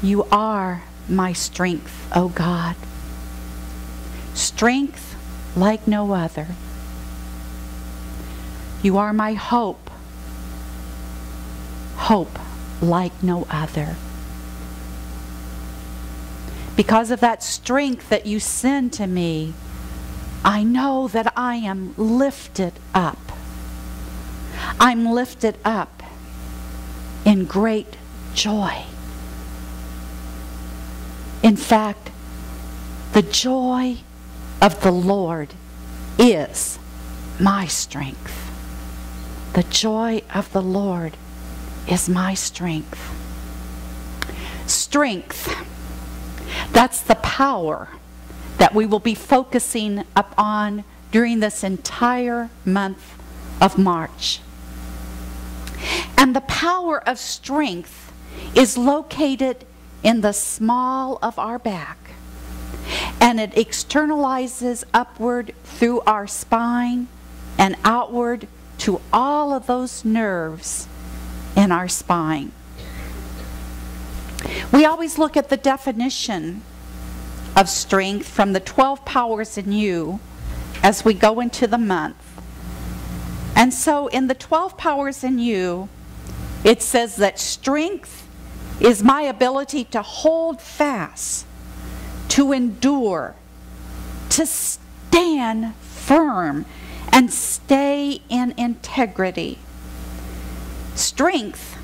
You are my strength, O God. Strength like no other. You are my hope. Hope like no other. Because of that strength that you send to me, I know that I am lifted up. I'm lifted up in great joy. In fact, the joy of the Lord is my strength. The joy of the Lord is my strength. Strength. That's the power that we will be focusing upon during this entire month of March. And the power of strength is located in the small of our back, and it externalizes upward through our spine and outward to all of those nerves in our spine. We always look at the definition of strength from the 12 powers in you as we go into the month. And so in the 12 powers in you, it says that strength is my ability to hold fast, to endure, to stand firm, and stay in integrity. Strength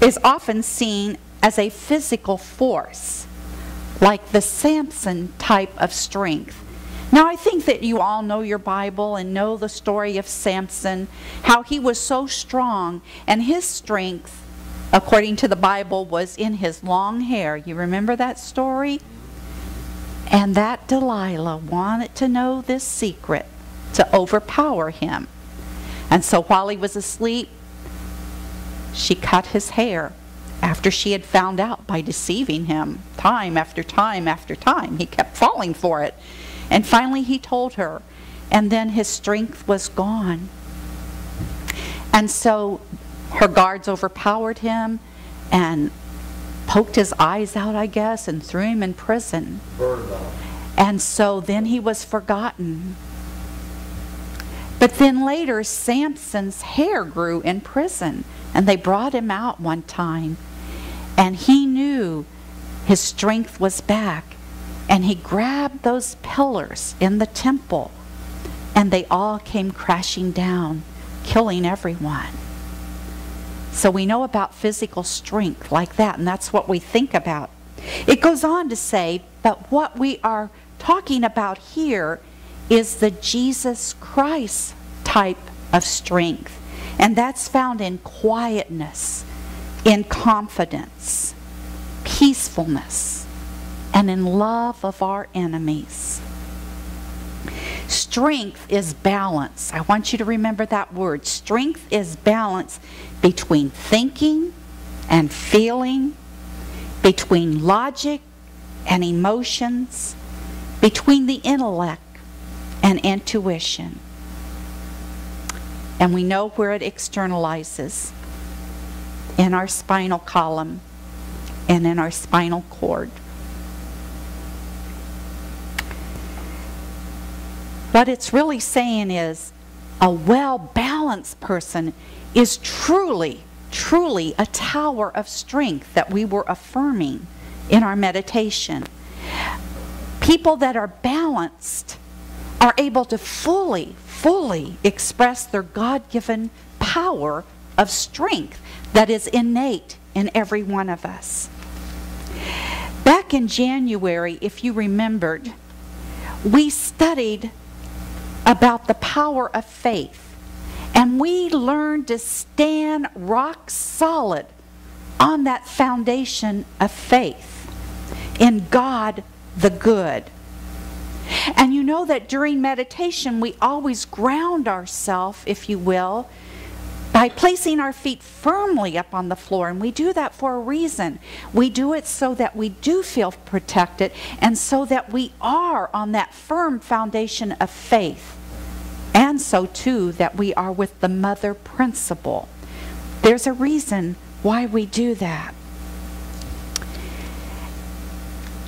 is often seen as a physical force, like the Samson type of strength. Now, I think that you all know your Bible and know the story of Samson, how he was so strong, and his strength, according to the Bible, was in his long hair. You remember that story? And that Delilah wanted to know this secret to overpower him. And so while he was asleep, she cut his hair after she had found out by deceiving him time after time after time. He kept falling for it. And finally he told her, and then his strength was gone. And so her guards overpowered him and poked his eyes out, I guess, and threw him in prison. And so then he was forgotten. But then later, Samson's hair grew in prison, and they brought him out one time, and he knew his strength was back, and he grabbed those pillars in the temple, and they all came crashing down, killing everyone. So we know about physical strength like that, and that's what we think about. It goes on to say, but what we are talking about here is the Jesus Christ type of strength. And that's found in quietness, in confidence, peacefulness, and in love of our enemies. Strength is balance. I want you to remember that word. Strength is balance between thinking and feeling, between logic and emotions, between the intellect and intuition. And we know where it externalizes: in our spinal column and in our spinal cord. What it's really saying is a well-balanced person is truly, truly a tower of strength that we were affirming in our meditation. People that are balanced are able to fully express their God-given power of strength that is innate in every one of us. Back in January, if you remembered, we studied about the power of faith, and we learned to stand rock solid on that foundation of faith in God the good. And you know that during meditation we always ground ourselves, if you will, by placing our feet firmly up on the floor. And we do that for a reason. We do it so that we do feel protected, and so that we are on that firm foundation of faith. And so too that we are with the mother principle. There's a reason why we do that.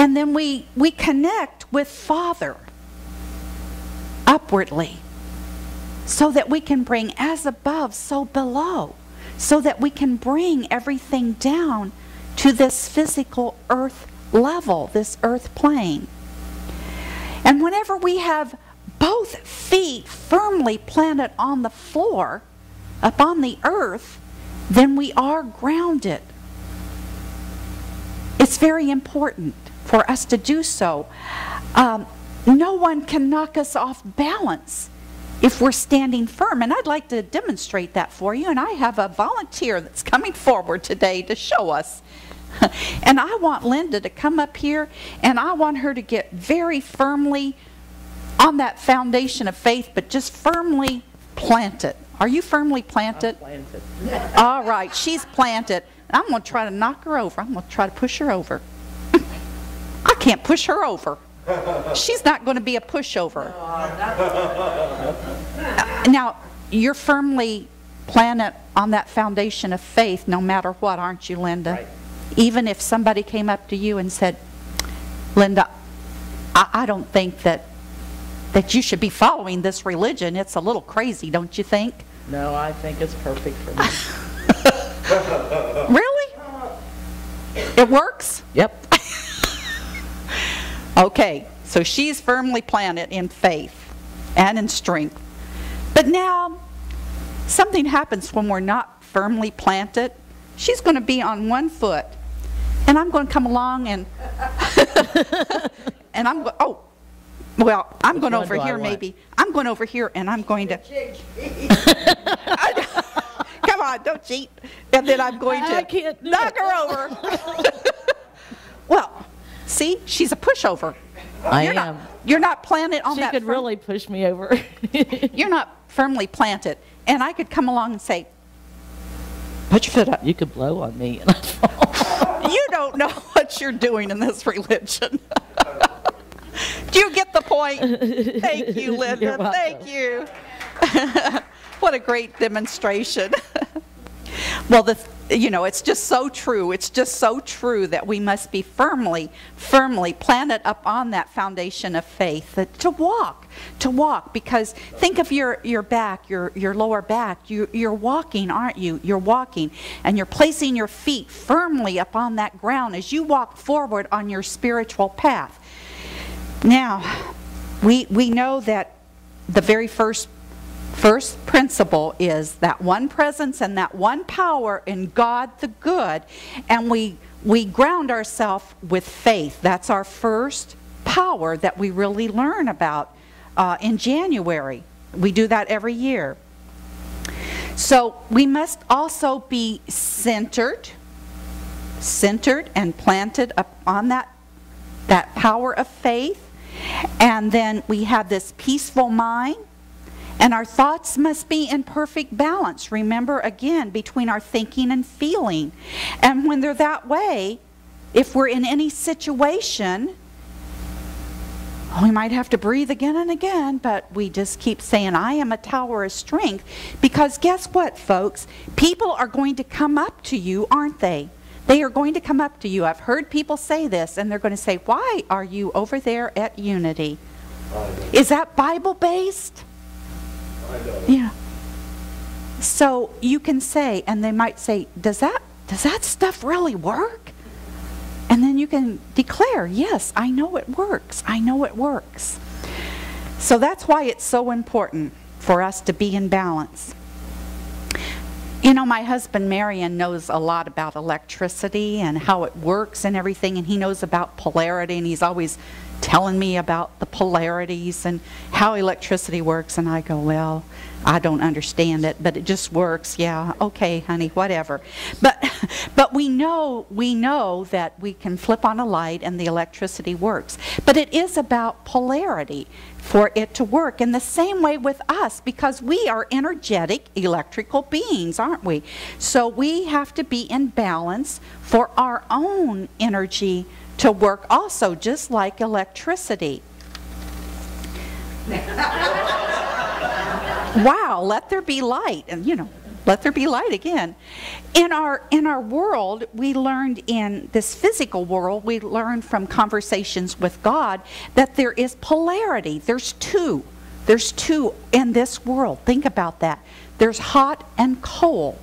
And then we connect with Father upwardly, so that we can bring as above, so below, so that we can bring everything down to this physical earth level, this earth plane. And whenever we have both feet firmly planted on the floor, upon the earth, then we are grounded. It's very important for us to do so. No one can knock us off balance if we're standing firm. And I'd like to demonstrate that for you. And I have a volunteer that's coming forward today to show us. And I want Linda to come up here, and I want her to get very firmly on that foundation of faith, but just firmly planted. Are you firmly planted? I'm planted. All right, she's planted. I'm going to try to knock her over. I'm going to try to push her over. I can't push her over. She's not going to be a pushover. Now, you're firmly planted on that foundation of faith no matter what, aren't you, Linda? Right. Even if somebody came up to you and said, Linda, I don't think that you should be following this religion. It's a little crazy, don't you think? No, I think it's perfect for me. Really? It works? Yep. Okay, so she's firmly planted in faith and in strength. But now, something happens when we're not firmly planted. She's going to be on one foot, and I'm going to come along and and I'm going, oh, well, I'm going over here maybe. I'm going over here, and I'm going to, come on, don't cheat. And then I'm going to knock her over. Well, see, she's a pushover. I am. You're not planted on She that. could really push me over. You're not firmly planted. And I could come along and say, put your foot up. You could blow on me and I'd fall. You don't know what you're doing in this religion. Do you get the point? Thank you, Linda. You're welcome. Thank you. What a great demonstration. Well, it's just so true. It's just so true that we must be firmly planted up on that foundation of faith, to walk. Because think of your back, your lower back. You're walking, aren't you? You're walking, and you're placing your feet firmly up on that ground as you walk forward on your spiritual path. Now, we know that the very first principle is that one presence and that one power in God the good, and we ground ourselves with faith. That's our first power that we really learn about in January. We do that every year. So we must also be centered and planted upon that power of faith. And then we have this peaceful mind. And our thoughts must be in perfect balance, remember, again, between our thinking and feeling. And when they're that way, if we're in any situation, we might have to breathe again and again, but we just keep saying, I am a tower of strength. Because guess what, folks? People are going to come up to you, aren't they? They are going to come up to you. I've heard people say this, and they're going to say, why are you over there at Unity? Is that Bible-based? Yeah. So you can say, and they might say, does that stuff really work? And then you can declare, yes, I know it works. I know it works. So that's why it's so important for us to be in balance. You know, my husband Marion knows a lot about electricity and how it works and everything, and he knows about polarity, and he's always telling me about the polarities and how electricity works, and I go, well, I don't understand it, but it just works. Yeah, okay, honey, whatever. But we know that we can flip on a light and the electricity works. But it is about polarity for it to work. In the same way with us, because we are energetic electrical beings, aren't we? So we have to be in balance for our own energy to work also, just like electricity. Wow, let there be light. And Let there be light again. In our world, we learned in this physical world, we learned from conversations with God that there is polarity. There's two. There's two in this world. Think about that. There's hot and cold.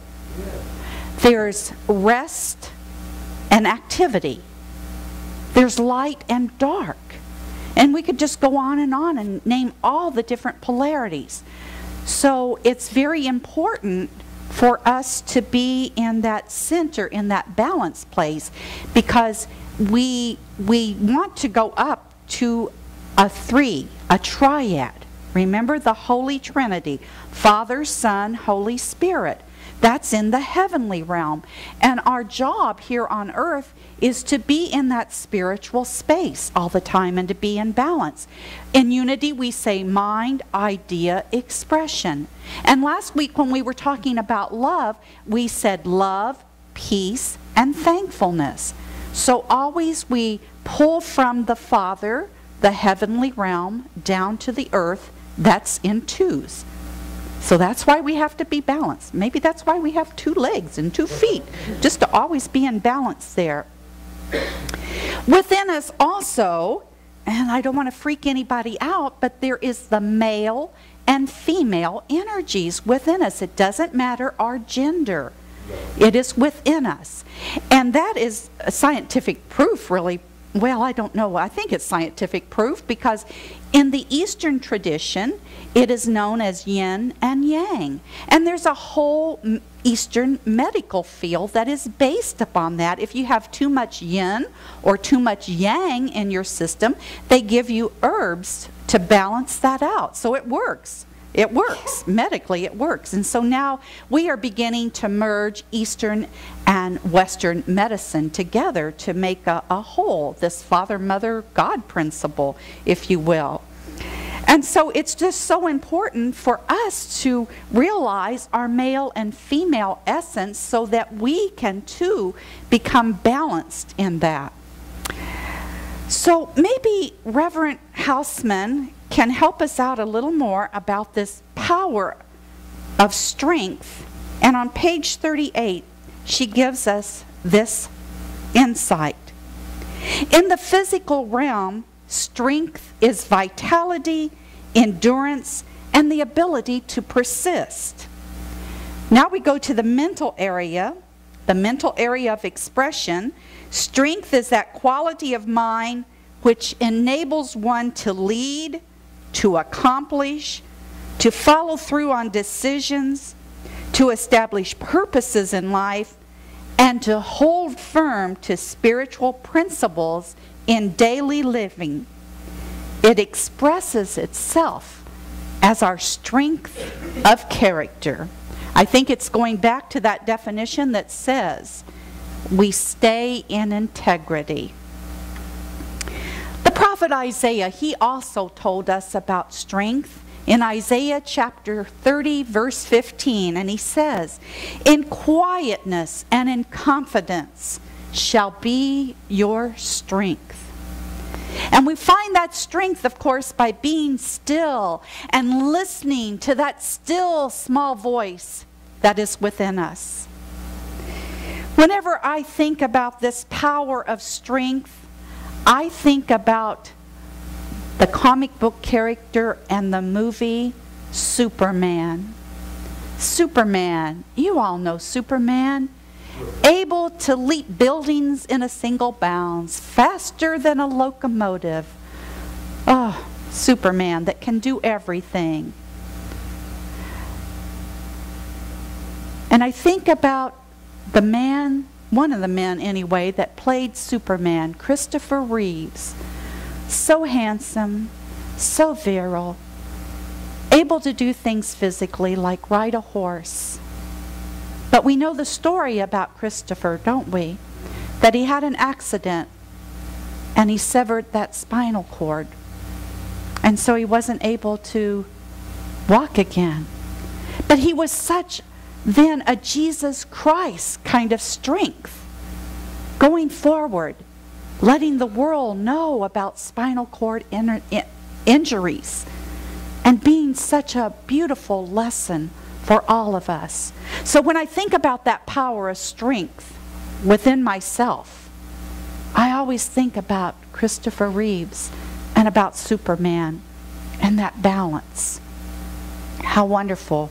There's rest and activity. There's light and dark. And we could just go on and name all the different polarities. So it's very important for us to be in that center, in that balance place, because we want to go up to a triad. Remember the Holy Trinity, Father, Son, Holy Spirit. That's in the heavenly realm. And our job here on earth is to be in that spiritual space all the time and to be in balance. In unity, we say mind, idea, expression. And last week when we were talking about love, we said love, peace, and thankfulness. So always we pull from the Father, the heavenly realm, down to the earth. That's in twos. So that's why we have to be balanced. Maybe that's why we have 2 legs and 2 feet, just to always be in balance there. Within us also, and I don't want to freak anybody out, but there is the male and female energies within us. It doesn't matter our gender. It is within us. And that is a scientific proof, really. Well, I don't know. I think it's scientific proof because in the Eastern tradition, it is known as yin and yang. And there's a whole Eastern medical field that is based upon that. If you have too much yin or too much yang in your system, they give you herbs to balance that out. So it works. It works. Medically, it works. And so now we are beginning to merge Eastern and Western medicine together to make a whole, this Father, Mother, God principle, if you will. And so it's just so important for us to realize our male and female essence so that we can too become balanced in that. So maybe Reverend Houseman can help us out a little more about this power of strength. And on page 38, she gives us this insight. In the physical realm, strength is vitality, endurance, and the ability to persist. Now we go to the mental area of expression. Strength is that quality of mind which enables one to lead, to accomplish, to follow through on decisions, to establish purposes in life, and to hold firm to spiritual principles in daily living. It expresses itself as our strength of character. I think it's going back to that definition that says we stay in integrity. The prophet Isaiah, he also told us about strength in Isaiah chapter 30, verse 15, and he says, "In quietness and in confidence shall be your strength." And we find that strength, of course, by being still and listening to that still small voice that is within us. Whenever I think about this power of strength, I think about the comic book character and the movie Superman. Superman, you all know Superman. Able to leap buildings in a single bound, faster than a locomotive. Oh, Superman that can do everything. And I think about the man, one of the men anyway, that played Superman, Christopher Reeves. So handsome, so virile, able to do things physically like ride a horse. But we know the story about Christopher, don't we? That he had an accident and he severed that spinal cord. And so he wasn't able to walk again. But he was such then a Jesus Christ kind of strength going forward, letting the world know about spinal cord injuries and being such a beautiful lesson for all of us. So when I think about that power of strength within myself, I always think about Christopher Reeves and about Superman and that balance. How wonderful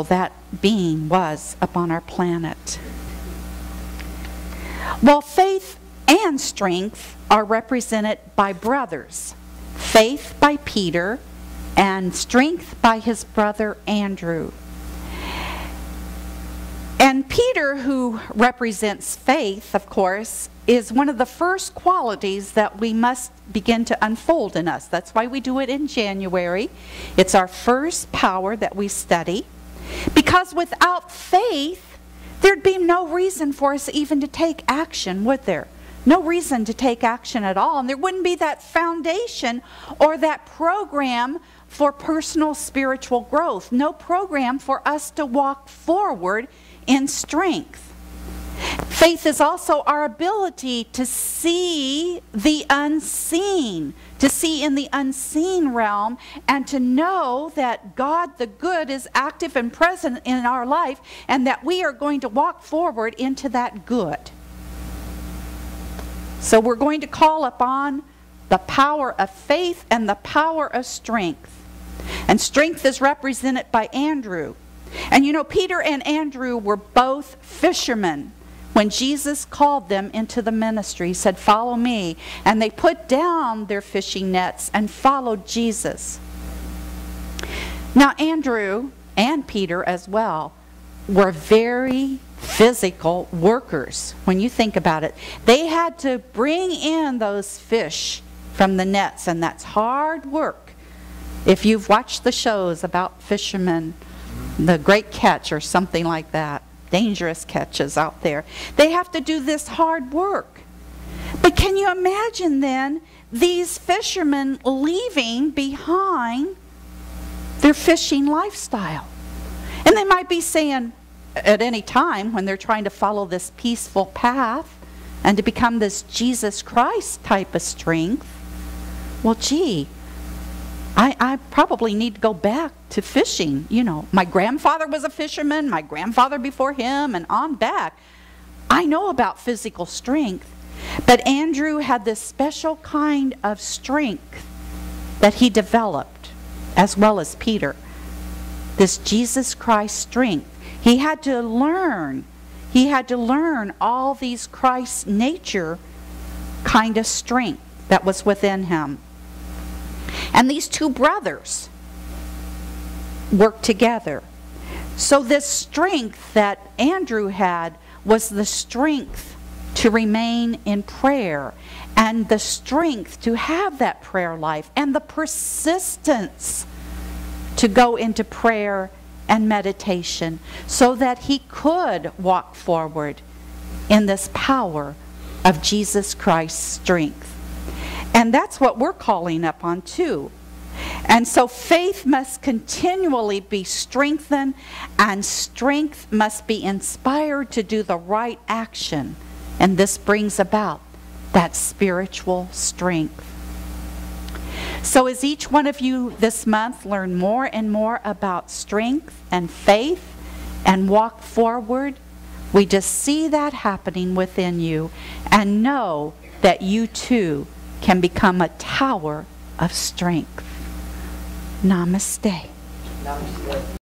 that being was upon our planet. Well, faith and strength are represented by brothers. Faith by Peter and strength by his brother Andrew. And Peter, who represents faith, of course, is one of the first qualities that we must begin to unfold in us. That's why we do it in January. It's our first power that we study. Because without faith, there'd be no reason for us even to take action, would there? No reason to take action at all. And there wouldn't be that foundation or that program for personal spiritual growth. No program for us to walk forward in strength. Faith is also our ability to see the unseen, to see in the unseen realm, and to know that God the good is active and present in our life, and that we are going to walk forward into that good. So we're going to call upon the power of faith and the power of strength. And strength is represented by Andrew. And you know, Peter and Andrew were both fishermen. When Jesus called them into the ministry, he said, "Follow me." And they put down their fishing nets and followed Jesus. Now, Andrew and Peter as well were very physical workers. When you think about it, they had to bring in those fish from the nets, and that's hard work. If you've watched the shows about fishermen, The Great Catch or something like that, dangerous catches out there, they have to do this hard work. But can you imagine then these fishermen leaving behind their fishing lifestyle? And they might be saying at any time when they're trying to follow this peaceful path and to become this Jesus Christ type of strength, well, gee, I probably need to go back to fishing. You know, my grandfather was a fisherman, my grandfather before him, and on back. I know about physical strength, but Andrew had this special kind of strength that he developed, as well as Peter. This Jesus Christ strength. He had to learn all these Christ nature kind of strength that was within him. And these two brothers worked together. So this strength that Andrew had was the strength to remain in prayer, and the strength to have that prayer life, and the persistence to go into prayer and meditation, so that he could walk forward in this power of Jesus Christ's strength. And that's what we're calling up on too. And so faith must continually be strengthened, and strength must be inspired to do the right action. And this brings about that spiritual strength. So as each one of you this month learn more and more about strength and faith and walk forward, we just see that happening within you and know that you too can become a tower of strength. Namaste. Namaste.